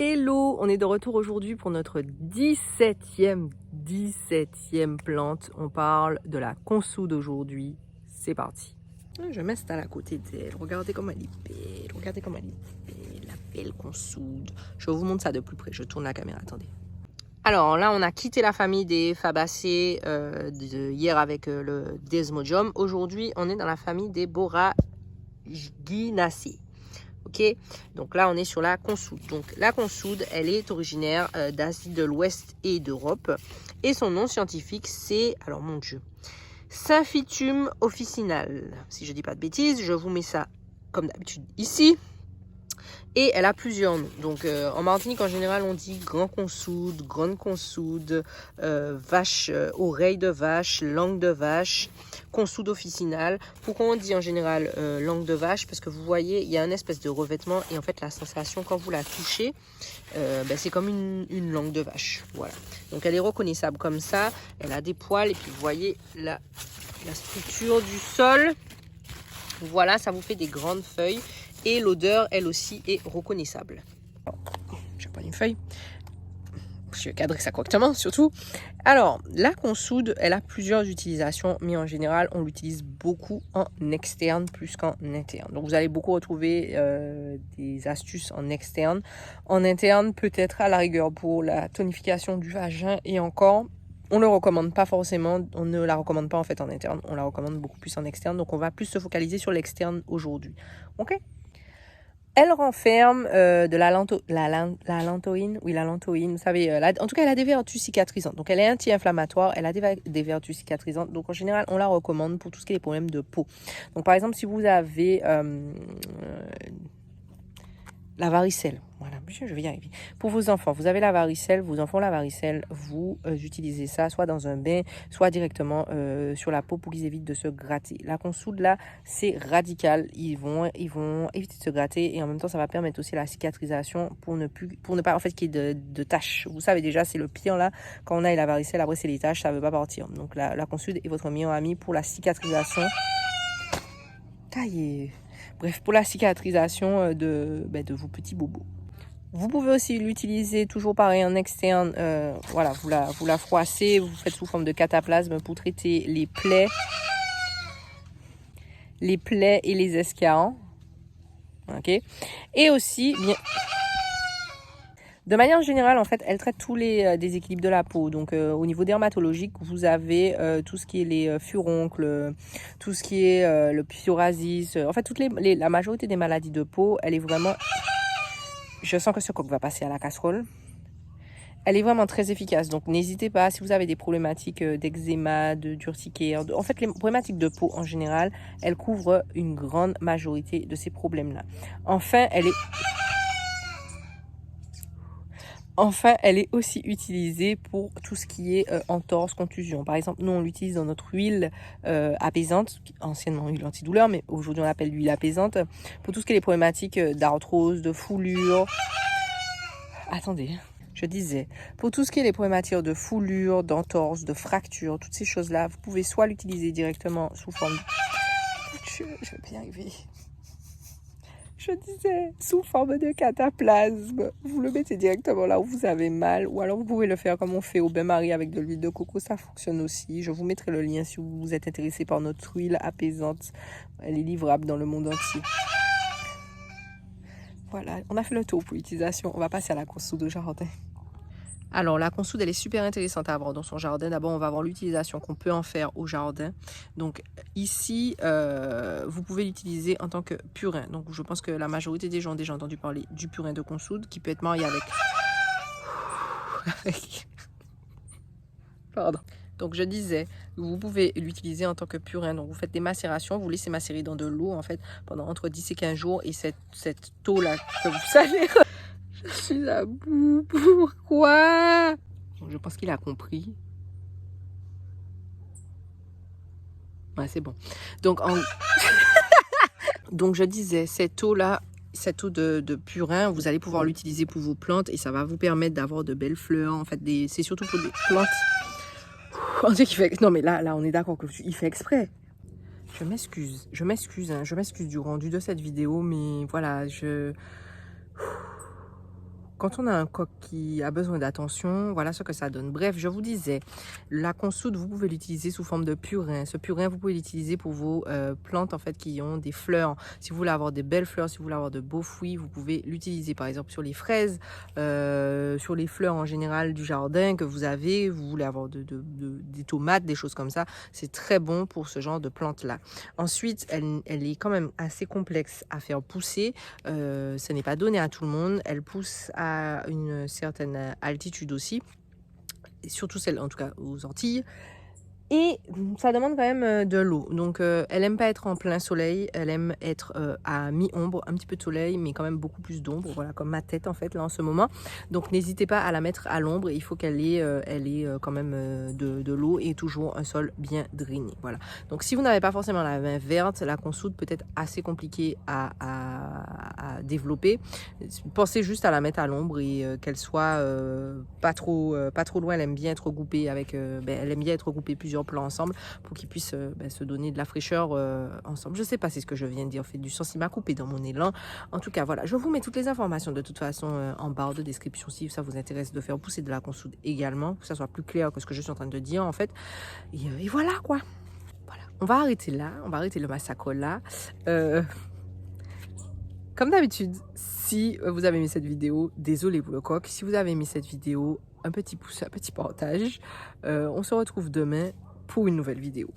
Hello, on est de retour aujourd'hui pour notre 17e plante. On parle de la consoude aujourd'hui. C'est parti. Je m'installe à côté d'elle. Regardez comme elle est belle. Regardez comme elle est belle. La belle consoude. Je vous montre ça de plus près. Je tourne la caméra. Attendez. Alors là, on a quitté la famille des Fabacées hier avec le Desmodium. Aujourd'hui, on est dans la famille des Boraginaceae. Ok, donc là on est sur la consoude. Donc la consoude, elle est originaire d'Asie de l'Ouest et d'Europe. Et son nom scientifique, c'est, alors mon Dieu, Symphytum officinale. Si je dis pas de bêtises, je vous mets ça comme d'habitude ici. Et elle a plusieurs noms. Donc en Martinique, en général, on dit grand consoude, grande consoude, vache, oreille de vache, langue de vache, consoude officinale. Pourquoi on dit en général langue de vache? Parce que vous voyez, il y a une espèce de revêtement et en fait, la sensation quand vous la touchez, c'est comme une langue de vache. Voilà. Donc elle est reconnaissable comme ça. Elle a des poils et puis vous voyez la structure du sol. Voilà, ça vous fait des grandes feuilles. Et l'odeur, elle aussi, est reconnaissable. Je vais prendre une feuille. Je vais cadrer ça correctement, surtout. Alors, la consoude, elle a plusieurs utilisations, mais en général, on l'utilise beaucoup en externe plus qu'en interne. Donc, vous allez beaucoup retrouver des astuces en externe. En interne, peut-être à la rigueur pour la tonification du vagin et encore. On ne le recommande pas forcément, on ne la recommande pas en fait en interne, on la recommande beaucoup plus en externe. Donc, on va plus se focaliser sur l'externe aujourd'hui. OK? Elle renferme de la lantoïne, oui la lantoïne, vous savez, en tout cas elle a des vertus cicatrisantes, donc elle est anti-inflammatoire, elle a des vertus cicatrisantes, donc en général on la recommande pour tout ce qui est les problèmes de peau. Donc par exemple si vous avez la varicelle, voilà, je vais y arriver. Pour vos enfants, vous avez la varicelle, vos enfants ont la varicelle, vous utilisez ça soit dans un bain, soit directement sur la peau pour qu'ils évitent de se gratter. La consoude là, c'est radical. Ils vont éviter de se gratter et en même temps, ça va permettre aussi la cicatrisation pour ne pas en fait qu'il y ait de taches. Vous savez déjà, c'est le pire là quand on a la varicelle. Après, c'est les taches, ça veut pas partir. Donc la consoude est votre meilleur ami pour la cicatrisation. Taillé. Bref, pour la cicatrisation de vos petits bobos. Vous pouvez aussi l'utiliser toujours pareil en externe. Voilà, vous la froissez, vous faites sous forme de cataplasme pour traiter les plaies et les escarres. Ok. Et aussi, bien, de manière générale, en fait, elle traite tous les déséquilibres de la peau. Donc, au niveau dermatologique, vous avez tout ce qui est les furoncles, tout ce qui est le psoriasis. En fait, la majorité des maladies de peau, elle est vraiment... Je sens que ce coq va passer à la casserole. Elle est vraiment très efficace. Donc, n'hésitez pas, si vous avez des problématiques d'eczéma, d'urticaire, en fait, les problématiques de peau en général, elle couvre une grande majorité de ces problèmes-là. Enfin, elle est aussi utilisée pour tout ce qui est entorse, contusion. Par exemple, nous, on l'utilise dans notre huile apaisante, anciennement huile antidouleur, mais aujourd'hui, on l'appelle l'huile apaisante, pour tout ce qui est les problématiques d'arthrose, de foulure. Attendez, je disais, pour tout ce qui est les problématiques de foulure, d'entorse, de fracture, toutes ces choses-là, vous pouvez soit l'utiliser directement sous forme... Je vais bien y arriver. Je disais, sous forme de cataplasme. Vous le mettez directement là où vous avez mal. Ou alors vous pouvez le faire comme on fait au bain-marie avec de l'huile de coco. Ça fonctionne aussi. Je vous mettrai le lien si vous êtes intéressé par notre huile apaisante. Elle est livrable dans le monde entier. Voilà, on a fait le tour pour l'utilisation. On va passer à la consoude au jardin. Alors, la consoude, elle est super intéressante à avoir dans son jardin. D'abord, on va voir l'utilisation qu'on peut en faire au jardin. Donc, ici, vous pouvez l'utiliser en tant que purin. Donc, je pense que la majorité des gens ont déjà entendu parler du purin de consoude qui peut être marié avec... Pardon. Donc, je disais, vous pouvez l'utiliser en tant que purin. Donc, vous faites des macérations, vous laissez macérer dans de l'eau, en fait, pendant entre 10 et 15 jours. Et cette eau-là que vous savez... Je suis à bout. Pourquoi? Je pense qu'il a compris. Ouais, c'est bon. Donc, Donc je disais, cette eau-là, cette eau de purin, vous allez pouvoir l'utiliser pour vos plantes et ça va vous permettre d'avoir de belles fleurs. En fait, c'est surtout pour des plantes. On dit qu'il fait... Non, mais là, on est d'accord qu'il fait exprès. Je m'excuse du rendu de cette vidéo, mais voilà, quand on a un coq qui a besoin d'attention, voilà ce que ça donne. Bref, je vous disais, la consoude, vous pouvez l'utiliser sous forme de purin. Ce purin, vous pouvez l'utiliser pour vos plantes en fait qui ont des fleurs. Si vous voulez avoir des belles fleurs, si vous voulez avoir de beaux fruits, vous pouvez l'utiliser par exemple sur les fraises, sur les fleurs en général du jardin que vous avez. Vous voulez avoir des tomates, des choses comme ça. C'est très bon pour ce genre de plantes-là. Ensuite, elle est quand même assez complexe à faire pousser. Ce n'est pas donné à tout le monde. Elle pousse à une certaine altitude aussi, et surtout celle en tout cas aux Antilles. Et ça demande quand même de l'eau. Donc elle aime pas être en plein soleil, elle aime être à mi-ombre, un petit peu de soleil, mais quand même beaucoup plus d'ombre, voilà, comme ma tête en fait là en ce moment. Donc n'hésitez pas à la mettre à l'ombre, il faut qu'elle ait, quand même de l'eau et toujours un sol bien drainé. Voilà. Donc si vous n'avez pas forcément la main verte, la consoude peut être assez compliquée à développer. Pensez juste à la mettre à l'ombre et qu'elle soit pas trop loin. Elle aime bien être regroupée avec, elle aime bien être regroupée plusieurs plants ensemble pour qu'ils puissent se donner de la fraîcheur ensemble. Je sais pas si ce que je viens de dire fait du sens, il m'a coupé dans mon élan. En tout cas, voilà, je vous mets toutes les informations de toute façon en barre de description si ça vous intéresse de faire pousser de la consoude également, que ça soit plus clair que ce que je suis en train de dire en fait. Et voilà quoi. Voilà. On va arrêter là, on va arrêter le massacre là. Comme d'habitude, si vous avez aimé cette vidéo, désolé pour le coq. Si vous avez aimé cette vidéo, un petit pouce, un petit partage. On se retrouve demain pour une nouvelle vidéo.